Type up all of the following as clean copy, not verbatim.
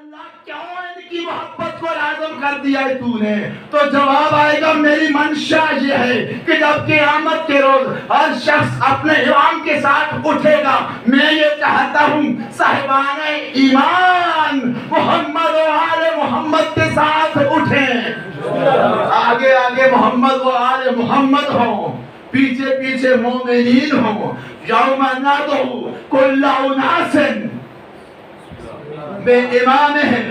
اللہ کیوں ان کی محبت کو لازم کر دیا ہے تو نے؟ تو جواب آئے گا میری منشا یہ ہے کہ جب قیامت کے روز ہر شخص اپنے امام کے ساتھ اٹھے گا، میں یہ چاہتا ہوں صاحبان ایمان محمد و آل محمد کے ساتھ اٹھیں، آگے آگے محمد و آل محمد ہوں، پیچھے پیچھے مومنین ہوں۔ یوم ندعو کل اناس بے امامہم،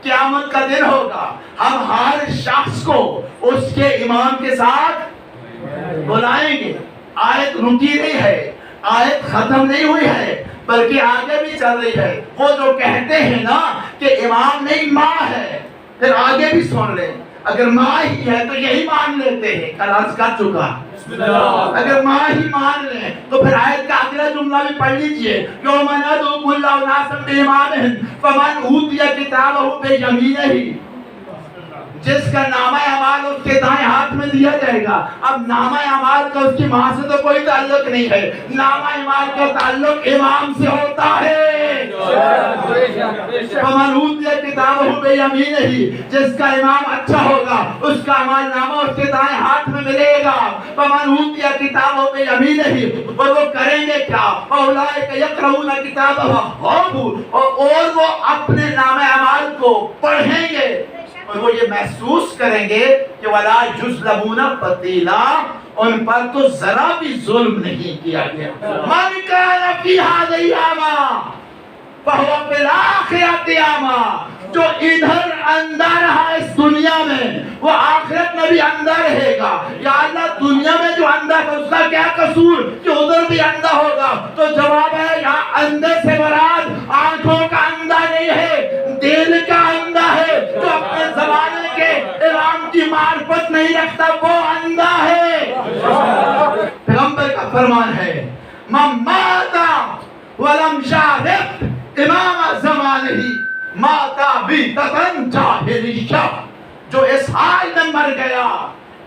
قیامت کا دن ہوگا، ہم ہر شخص کو اس کے امام کے ساتھ بلائیں گے۔ آیت رکی نہیں ہے، آیت ختم نہیں ہوئی ہے، بلکہ آگے بھی چل رہی ہے۔ وہ جو کہتے ہیں نا کہ امام نہیں ماں ہے، پھر آگے بھی سن لیں، اگر ماں ہی ہے تو یہی مان لیتے ہیں، کل عرض کر چکا۔ اگر ماں ہی مان لیں تو پھر آیت کا اگلا جملہ بھی پڑھ لیجئے، یوم ندعو کل اناس بامامہم فمن اوتی کتابہ بیمینہ، جس کا نامہ اعمال اس کے دائیں ہاتھ میں دیا جائے گا۔ اب نامہ اعمال کا اس کی ماں سے تو کوئی تعلق نہیں ہے، نامہ اعمال کا تعلق امام سے ہوتا ہے۔ فمن اوتی کتابہ بیمینہ، جس کا امام اچھا ہوگا اس کا اعمال نامہ اس کے دائیں ہاتھ میں ملے گا۔ فمن اوتی کتابہ بیمینہ، اور وہ کریں گے کیا؟ اولئک یقرؤون کتابہم، اور وہ اپنے نامہ اعمال کو پڑھیں گے اور وہ یہ محسوس کریں گے کہ وَلَا يُظْلَمُونَ فَتِيلًا، ان پر تو ذرا بھی ظلم نہیں کیا گیا۔ مَنْ كَانَ فِي هَذِهِ أَعْمَىٰ فَهُوَ فِي الْآخِرَةِ أَعْمَىٰ، جو ادھر اندھا رہا اس دنیا میں وہ آخرت میں بھی اندھا رہے گا۔ یا اللہ دنیا میں جو اندھا ہے اس کا کیا قصور کہ ادھر بھی اندھا ہوگا؟ تو جواب ہے یہاں اندھے سے مراد آنکھوں کا اندھا نہیں ہے، دل کا اندھا ہے، جو اپنے زمانے کے امام کی معرفت نہیں رکھتا وہ اندھا ہے۔ پیغمبر کا فرمان ہے من مات ولم یعرف امام زمانہ مات میتۃ جاہلیہ، جو اس حال میں مر گیا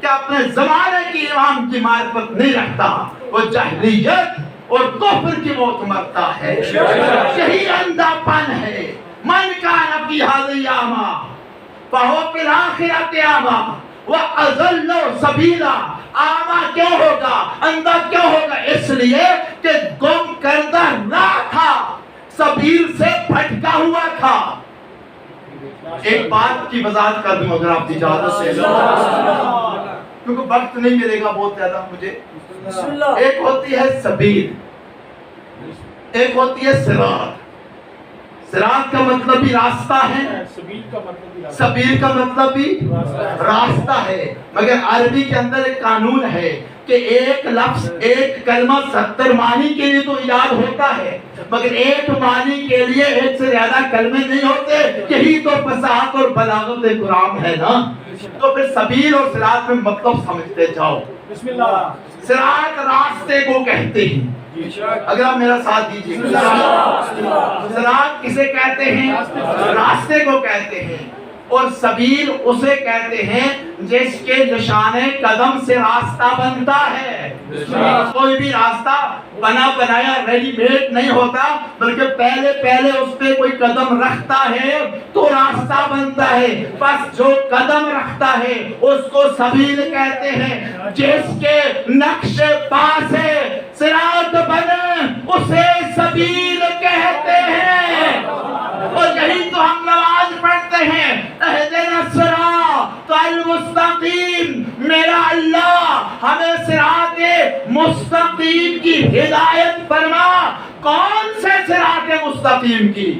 کہ اپنے زمانے کی امام کی معرفت نہیں رکھتا وہ جاہلیت اور کفر کی موت مرتا ہے۔ یہی اندھا پن ہے۔ من کان فی ہذہ اعمیٰ فہو فی الآخرۃ اعمیٰ وَأَضَلُّ سَبِیلًا، اعمیٰ کیوں ہوگا، اندھا کیوں ہوگا؟ اس لیے کہ گم کردہ راہ تھا، سبیل سے بھٹکا ہوا تھا۔ ایک بات کی وضاحت کر دوں اگر آپ کی اجازت سے، کیونکہ وقت نہیں ملے گا بہت زیادہ مجھے۔ ایک ہوتی ہے سبیل، ایک ہوتی ہے صراط۔ صراط کا مطلب بھی راستہ ہے، سبیل کا مطلب بھی راستہ ہے، مگر عربی کے اندر ایک قانون ہے کہ ایک لفظ ایک کلمہ 70 معنی کے لیے تو ایجاد ہوتا ہے، مگر ایک معنی کے لیے ایک سے زیادہ کلمے نہیں ہوتے۔ یہی تو فصاحت اور بلاغت قرآن ہے نا۔ تو پھر سبیل اور صراط میں مطلب سمجھتے جاؤ۔ صراط راستے کو کہتے ہیں، اگر آپ میرا ساتھ دیجیے، صراط کسے کہتے ہیں؟ راستے کو کہتے ہیں، اور سبیل اسے کہتے ہیں جس کے نشان قدم سے راستہ بنتا ہے۔ کوئی بھی راستہ بنا بنایا ریڈی میڈ نہیں ہوتا، بلکہ پہلے اس پہ کوئی قدم رکھتا ہے تو راستہ بنتا ہے۔ بس جو قدم رکھتا ہے اس کو سبیل کہتے ہیں، جس کے نقش پا سے صراط بنے اسے سبیل کہتے ہیں۔ اور یہی تو ہم نماز پڑھتے ہیں، اہدنا الصراط المستقیم، میرا اللہ ہمیں صراط مستقیم کی ہدایت فرما۔ کون سے صراط مستقیم کی؟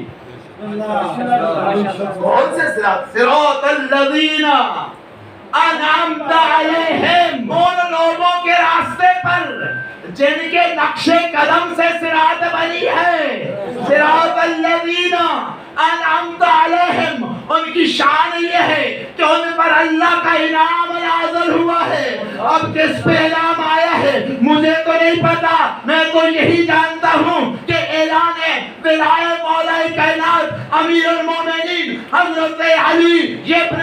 کون سے صراط؟ صراط الذین انعمت علیہم، ان لوگوں کے راستے پر جن کے نقش قدم سے صراط بنی ہے۔ صراط الذین انعمت علیہم، ان کی شان یہ ہے کہ ان پر اللہ کا انعام نازل ہوا ہے۔ اب کس پہ انعام آیا ہے مجھے تو نہیں پتا، میں تو یہی جانتا ہوں کہ اعلان ولایت مولا کائنات امیر المومنین حضرت علی ابن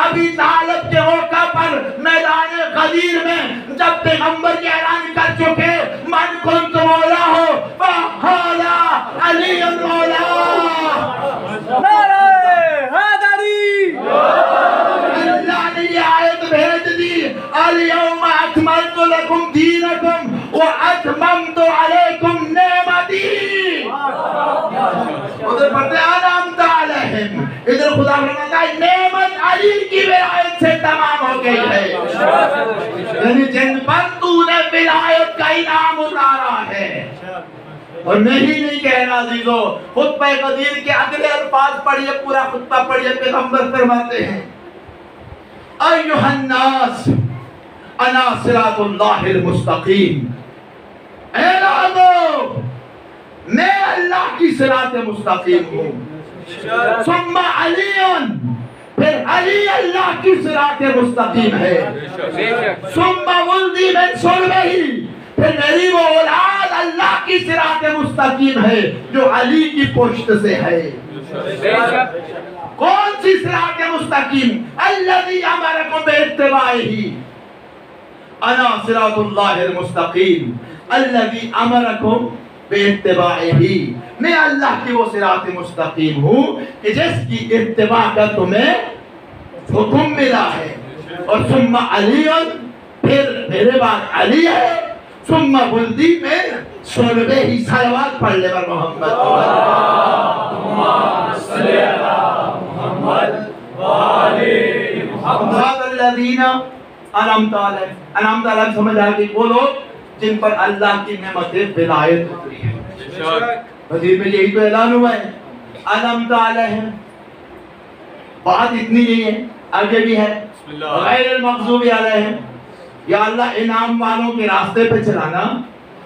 ابی طالب کے موقع پر میدان غدیر میں جب پیغمبر کے اعلان کر چکے من کنت مولا ہو فہذا علی مولا۔ نعرہ ادھر خدا فرماتا ہے نعمت علی کی ولایت سے تمام ہو گئی ہے، یعنی جن پر تو نے ولایت کا انعام اتارا ہے۔ اور نہیں کہنا عزیزو، خطبہ قدیر کے اگلے الفاظ پڑھیے، پورا خطبہ پڑھیے، پیغمبر فرماتے ہیں ایھا الناس انا صراط اللہ المستقیم، اے لوگو میں اللہ کی صراط مستقیم ہوں۔ ثم علی، پھر علی اللہ کی صراط مستقیم ہے۔ ثم ولدی من صلبہ، پھر میری وہ اولاد اللہ کی صراط مستقیم ہے جو علی کی پشت سے ہے۔ کون سی صراط مستقیم؟ الذی امرکم باتباعہ، انا صراط اللہ المستقیم الذی امرکم باتباعہ، میں اللہ کی وہ صراط مستقیم ہوں کہ جس کی اتباع کا تمہیں حکم ملا ہے۔ اور ثم علی، پھر میرے بعد علی ہے، ثم ولدی میں صلبہ ہی، صلوات پڑھ لے بر محمد محمد الذین انعمت علیہم، انعمت علیہم سمجھ آگئی، وہ لوگ جن پر اللہ کی نعمت ولایت اتری ہے۔ حدیث میں یہی تو اعلان ہوا ہے، انعمت علیہم۔ بات اتنی نہیں ہے، آگے بھی ہے غیر المغضوب علیہم، یا اللہ انعام والوں کے راستے پہ چلانا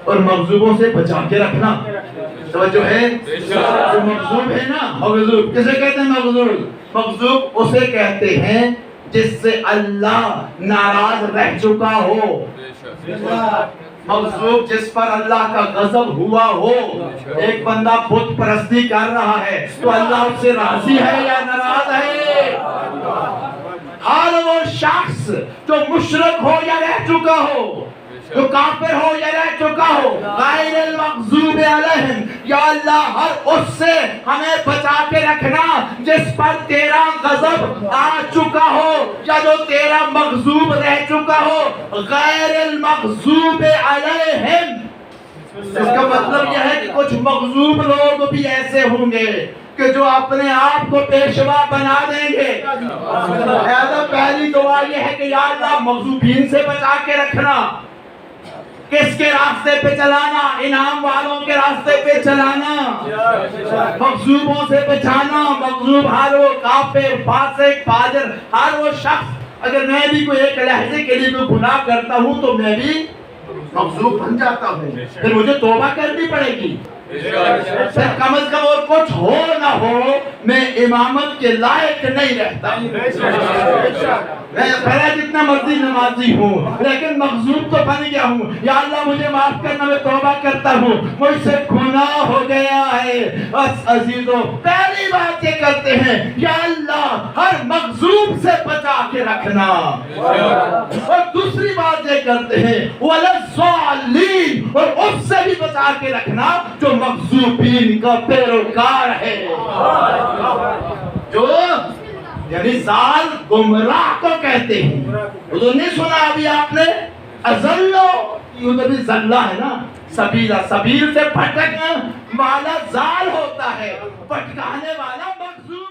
اور مغضوبوں سے بچا کے رکھنا۔ توجہ ہے؟ جو مغضوب ہے نا، مغضوب کسے کہتے ہیں؟ مغضوب، مغضوب اسے کہتے ہیں جس سے اللہ ناراض رہ چکا ہو، مغضوب جس پر اللہ کا غضب ہوا ہو۔ ایک بندہ بت پرستی کر رہا ہے تو اللہ اس سے راضی ہے یا ناراض ہے؟ ہر وہ شخص جو مشرک ہو یا رہ چکا ہو، جو کافر ہو یا رہ چکا ہو، غیر المغضوب علیہم، یا اللہ ہر اس سے ہمیں بچا کے رکھنا جس پر تیرا غضب آ چکا ہو یا جو تیرا مغضوب رہ چکا ہو، غیر المغضوب علیہم۔ اس کا مطلب یہ ہے کہ کچھ مغضوب لوگ بھی ایسے ہوں گے کہ جو اپنے آپ کو پیشوا بنا دیں گے۔ لہذا پہلی دعا یہ ہے کہ یا اللہ مغضوبین سے بچا کے رکھنا۔ کس کے راستے پہ چلانا؟ انعام والوں کے راستے پہ چلانا، مغضوبوں سے بچانا۔ مغضوب ہر وہ کافر، فاسق، فاجر، ہر وہ شخص، اگر میں بھی کوئی ایک لحظے کے لیے کوئی گناہ کرتا ہوں تو میں بھی مغضوب بن جاتا ہوں، پھر مجھے توبہ کرنی پڑے گی۔ پھر کم از کم اور کچھ ہو نہ ہو میں امامت کے لائق نہیں رہتا۔ میں پہلے جتنا مرضی نمازی ہوں لیکن مغضوب تو بن گیا ہوں، یا اللہ مجھے معاف کرنا، میں توبہ کرتا ہوں، مجھ سے گناہ ہو گیا ہے۔ بس عزیزو پہلی بات یہ کرتے ہیں یا اللہ ہر مغضوب سے بچا کے رکھنا، اور دوسری بات یہ کرتے ہیں وَلَلضَّالِّينَ، اور اس سے بھی بچا کے رکھنا جو مغضوبین کا پیروکار ہے، جو یعنی ضال گمراہ کو کہتے ہیں۔ وہ تو نہیں سنا ابھی آپ نے ازلو، یہ تو بھی زلہ ہے نا، سبیلہ، سبیل سے بھٹکنے والا ضال ہوتا ہے، بھٹکانے والا مغضوب